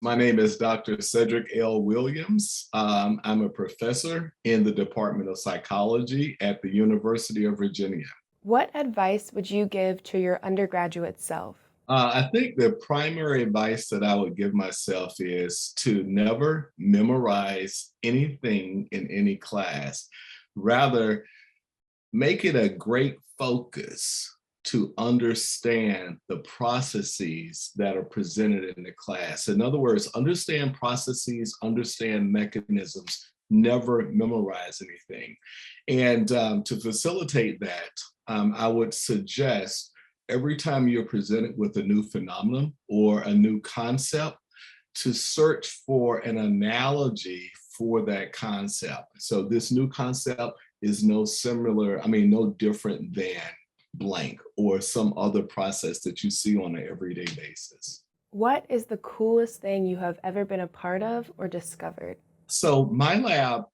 My name is Dr. Cedric L. Williams. I'm a professor in the Department of Psychology at the University of Virginia. What advice would you give to your undergraduate self? I think the primary advice that I would give myself is to never memorize anything in any class. Rather, make it a great focus to understand the processes that are presented in the class. In other words, understand processes, understand mechanisms, never memorize anything. And to facilitate that, I would suggest every time you're presented with a new phenomenon or a new concept, to search for an analogy for that concept. So this new concept is no different than blank or some other process that you see on an everyday basis. What is the coolest thing you have ever been a part of or discovered? So my lab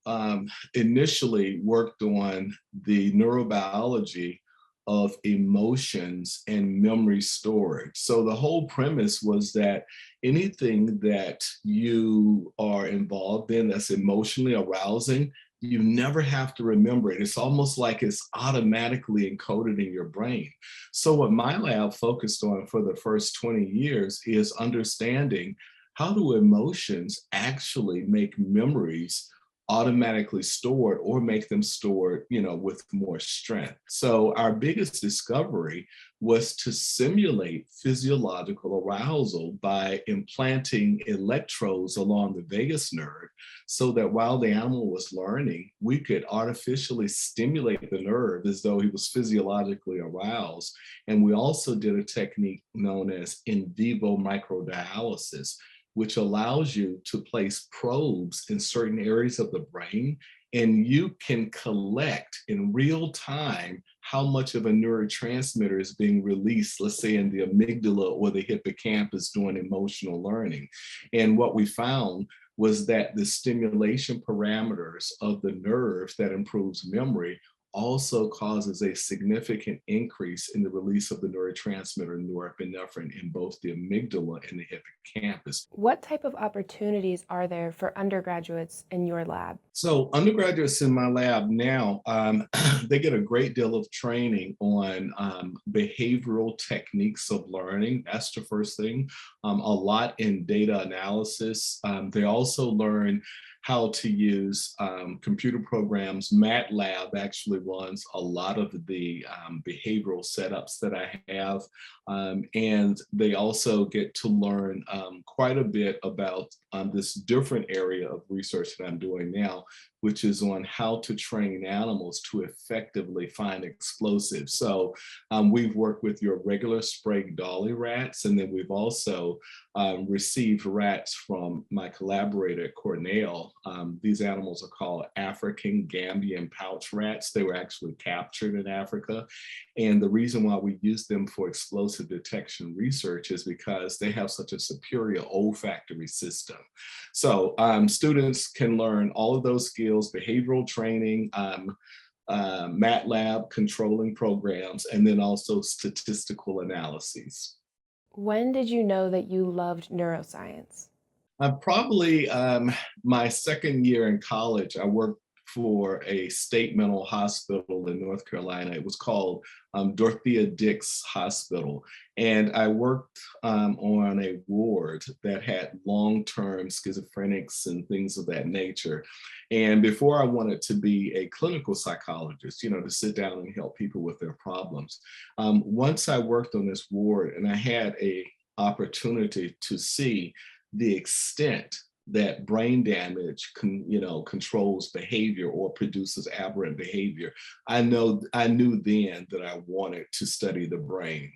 initially worked on the neurobiology of emotions and memory storage. So the whole premise was that anything that you are involved in that's emotionally arousing, you never have to remember it. It's almost like it's automatically encoded in your brain. So what my lab focused on for the first 20 years is understanding how do emotions actually make memories automatically stored or make them stored, with more strength. So our biggest discovery was to simulate physiological arousal by implanting electrodes along the vagus nerve so that while the animal was learning, we could artificially stimulate the nerve as though he was physiologically aroused. And we also did a technique known as in vivo microdialysis, which allows you to place probes in certain areas of the brain, and you can collect in real time how much of a neurotransmitter is being released, let's say in the amygdala or the hippocampus during emotional learning. And what we found was that the stimulation parameters of the nerve that improves memory also causes a significant increase in the release of the neurotransmitter norepinephrine in both the amygdala and the hippocampus. What type of opportunities are there for undergraduates in your lab? So undergraduates in my lab now, they get a great deal of training on behavioral techniques of learning. That's the first thing. A lot in data analysis. They also learn how to use computer programs. MATLAB actually runs a lot of the behavioral setups that I have. And they also get to learn quite a bit about this different area of research that I'm doing now, which is on how to train animals to effectively find explosives. So we've worked with your regular Sprague Dawley rats, and then we've also received rats from my collaborator at Cornell. These animals are called African Gambian pouch rats. They were actually captured in Africa. And the reason why we use them for explosive detection research is because they have such a superior olfactory system. So students can learn all of those skills, behavioral training, MATLAB controlling programs, and then also statistical analyses. When did you know that you loved neuroscience? Probably my second year in college, I worked for a state mental hospital in North Carolina. It was called Dorothea Dix Hospital. And I worked on a ward that had long-term schizophrenics and things of that nature. And before I wanted to be a clinical psychologist, to sit down and help people with their problems. Once I worked on this ward and I had a opportunity to see the extent that brain damage controls behavior or produces aberrant behavior, I knew then that I wanted to study the brain.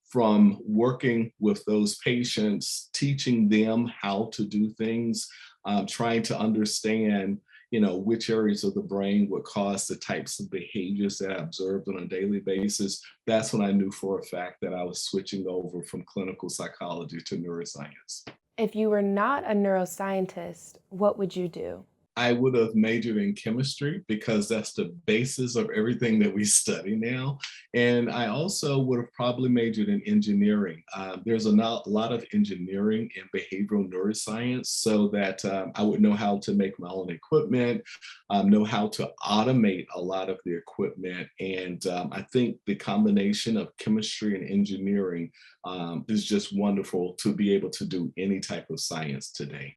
From working with those patients, teaching them how to do things, trying to understand which areas of the brain would cause the types of behaviors that I observed on a daily basis. That's when I knew for a fact that I was switching over from clinical psychology to neuroscience. If you were not a neuroscientist, what would you do? I would have majored in chemistry because that's the basis of everything that we study now. And I also would have probably majored in engineering. There's lot of engineering in behavioral neuroscience so that I would know how to make my own equipment, know how to automate a lot of the equipment. And I think the combination of chemistry and engineering is just wonderful to be able to do any type of science today.